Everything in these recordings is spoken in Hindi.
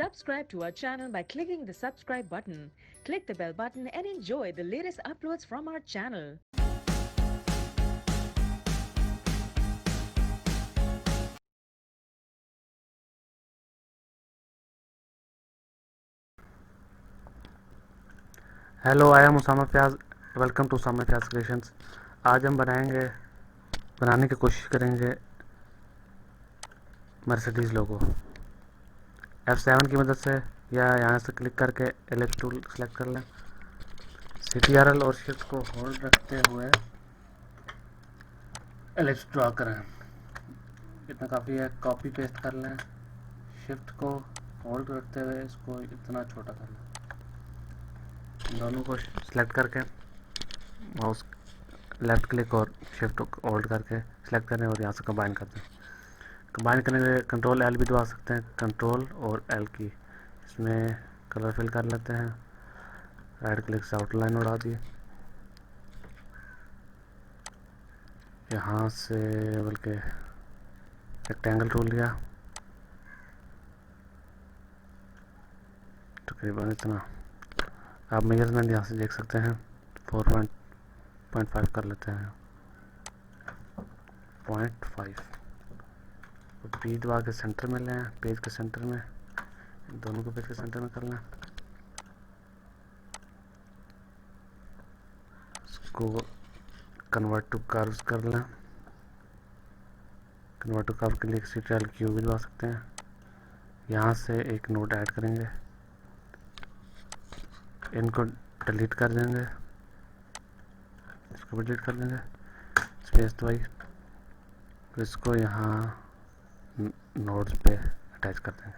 Subscribe to our channel by clicking the subscribe button. Click the bell button and enjoy the latest uploads from our channel. Hello, I am USAMA Fayaz. Welcome to USAMA Fayaz creations. आज हम बनाने की कोशिश करेंगे मर्सिडीज़ लोगो। F7 की मदद से या यहाँ से क्लिक करके एलिप्स टूल सेलेक्ट कर लें। CTRL और शिफ्ट को होल्ड रखते हुए एलिप्स ड्रा करें। इतना काफ़ी है। कॉपी पेस्ट कर लें। शिफ्ट को होल्ड रखते हुए इसको इतना छोटा कर लें। दोनों को सिलेक्ट करके माउस लेफ़्ट क्लिक और शिफ्ट होल्ड करके सिलेक्ट करें और यहाँ से कंबाइन कर दें। कंबाइन करने के लिए कंट्रोल एल भी दबा सकते हैं। कंट्रोल और एल की इसमें कलर फिल कर लेते हैं। राइट क्लिक से आउटलाइन उड़ा दी। यहाँ से बल्कि रेक्टेंगल टूल लिया, तकरीबन इतना। आप मेजरमेंट यहाँ से देख सकते हैं। 4.5 कर लेते हैं। 0.5 पी दबा के सेंटर में लें, पेज के सेंटर में, दोनों को पेज के सेंटर में कर लें। इसको कन्वर्ट टू कर्व्स कर लें। कन्वर्ट टू कर्व के लिए CTRL Q भी दबा सकते हैं। यहाँ से एक नोट ऐड करेंगे, इनको डिलीट कर देंगे, इसको भी डिलीट कर देंगे, स्पेस दबाई, फिर इसको यहाँ नोड्स पे अटैच कर देंगे।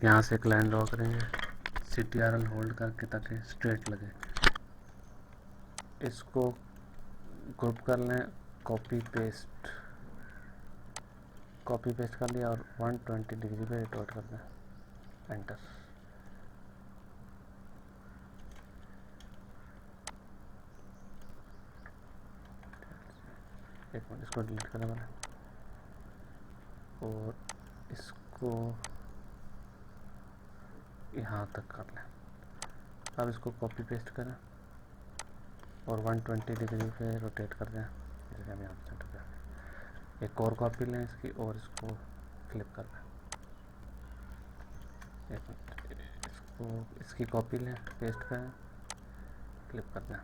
यहाँ से एक लाइन ड्रॉ करेंगे, CTRL होल्ड करके ताकि स्ट्रेट लगे। इसको ग्रुप कर लें, कॉपी पेस्ट कर लिया और 120 डिग्री पे रोटेट कर दें। एंटर। एक मिनट, इसको डिलीट करना मैंने और इसको यहाँ तक कर लें। अब इसको कॉपी पेस्ट करें और 120 डिग्री पे रोटेट कर दें। जैसे हम यहाँ सेंटर पे एक और कॉपी लें इसकी और इसको फ्लिप कर दें। एक मिनट, इसको इसकी कॉपी लें, पेस्ट करें, फ्लिप कर दें।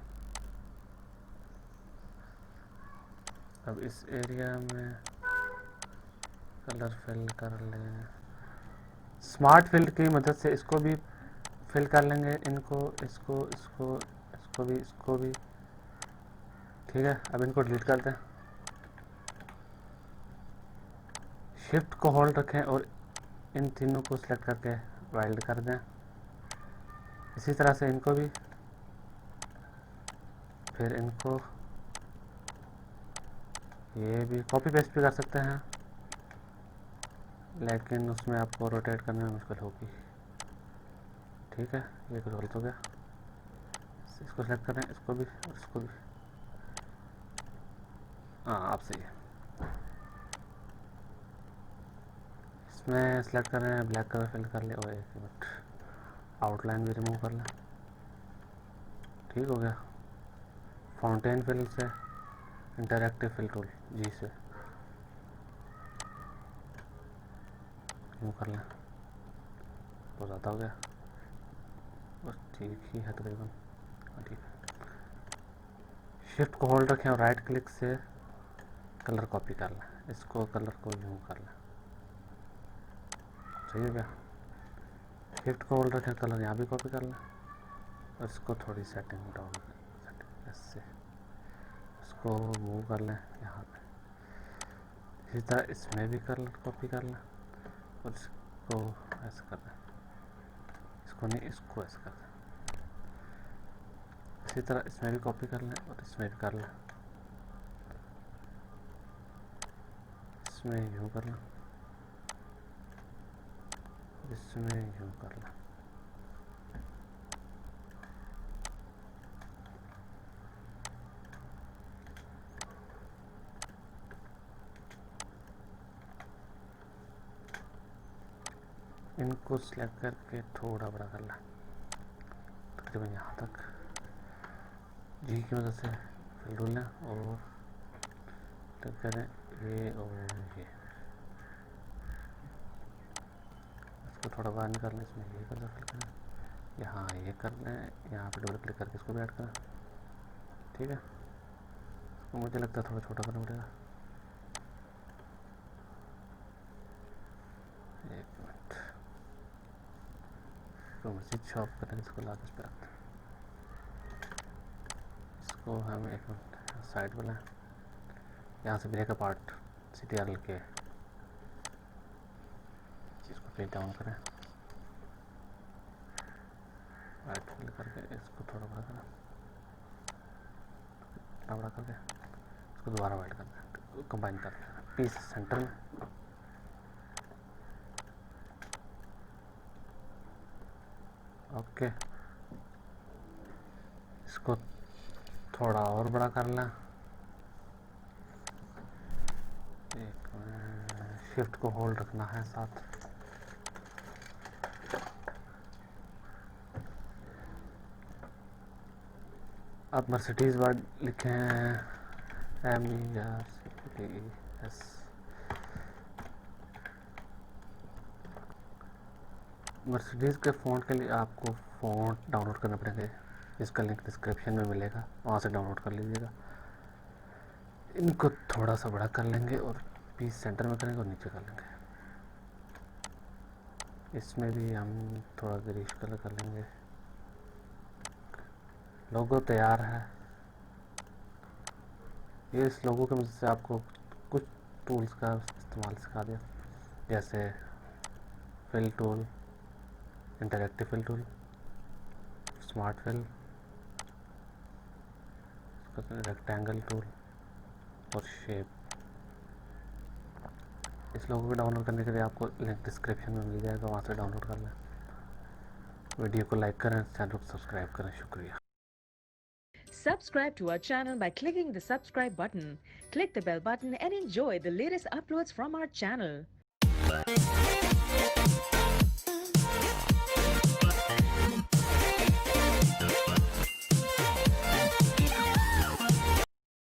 अब इस एरिया में कलर फिल कर लें। स्मार्ट फिल की मदद से इसको भी फिल कर लेंगे, इनको, इसको भी। ठीक है, अब इनको डिलीट कर दें। शिफ्ट को होल्ड रखें और इन तीनों को सिलेक्ट करके वाइल्ड कर दें। इसी तरह से इनको भी, फिर इनको, ये भी कॉपी पेस्ट भी कर सकते हैं, लेकिन उसमें आपको रोटेट करने में मुश्किल होगी। ठीक है, ये कुछ गलत हो गया। इसको सेलेक्ट करें, इसको भी और इसको भी। हाँ, आप सही है। इसमें सेलेक्ट करें, ब्लैक कलर फिल कर ले और एक मिनट आउटलाइन भी रिमूव कर लें। ठीक हो गया। फाउंटेन फिल से इंटरैक्टिव फिल टूल जी से रिमूव कर लें। बहुत ज़्यादा हो गया, बस ठीक ही है तकरीबन। ठीक है। शिफ्ट को होल्ड रखें और राइट क्लिक से कलर कॉपी कर लें। इसको कलर को यूँ कर लें। सही हो गया। शिफ्ट को होल्ड रखें, कलर यहाँ भी कॉपी कर लें और इसको थोड़ी सेटिंग डाउन सेटिंग ऐसे इसको मूव कर लें यहाँ पे। इसी तरह इसमें भी कलर कॉपी कर लें और इसको ऐसे कर दें। इसको नहीं, इसको ऐसे कर दें। इसी तरह इसमें भी कॉपी कर लें और इसमें भी कर लें। इसमें यूँ कर लें, इसमें यूँ कर लें। इनको सिलेक्ट करके थोड़ा बड़ा कर लें, तकरीबन यहाँ तक। जी की मदद से फिल टूल लें और क्लिक करें ये और ये, इसको थोड़ा बाहर निकाल लें, इसमें ये कर फिल करें, यहाँ ये कर लें, यहाँ पे डबल क्लिक करके इसको भी ऐड करें। ठीक है, इसको मुझे लगता है थोड़ा छोटा करना पड़ेगा। एक मिनट, इसको मर्जी शॉप करें, इसको ला के इस पर रखते हैं। इसको हम एक मिनट साइड बनाएं, यहाँ से ब्रेक पार्ट CTRL के इसको पेज डाउन करें, राइट फिल करके इसको थोड़ा बड़ा करें, इतना बड़ा करके इसको दोबारा वाइड कर दें, कंबाइन कर लें पीस सेंटर में। ओके, इसको थोड़ा और बड़ा कर लें, एक शिफ्ट को होल्ड रखना है साथ। अब मर्सिडीज वर्ड लिखे हैं MERCEDES, मर्सिडीज के फ़ॉन्ट के लिए आपको फ़ॉन्ट डाउनलोड करना पड़ेंगे, इसका लिंक डिस्क्रिप्शन में मिलेगा, वहाँ से डाउनलोड कर लीजिएगा। इनको थोड़ा सा बड़ा कर लेंगे और पीस सेंटर में करेंगे और नीचे कर लेंगे। इसमें भी हम थोड़ा ग्रीश कलर कर लेंगे। लोगो तैयार है, ये इस लोगो की मदद से आपको कुछ टूल्स का इस्तेमाल सिखा दिया, जैसे fill tool, interactive fill tool, smart fill, rectangle tool और शेप। इस लोगों को डाउनलोड करने के लिए आपको लिंक डिस्क्रिप्शन में मिल जाएगा, वहाँ से डाउनलोड कर लें। वीडियो को लाइक करें, चैनल को सब्सक्राइब करें। शुक्रिया। Subscribe to our channel by clicking the subscribe button. Click the bell button and enjoy the latest uploads from our channel.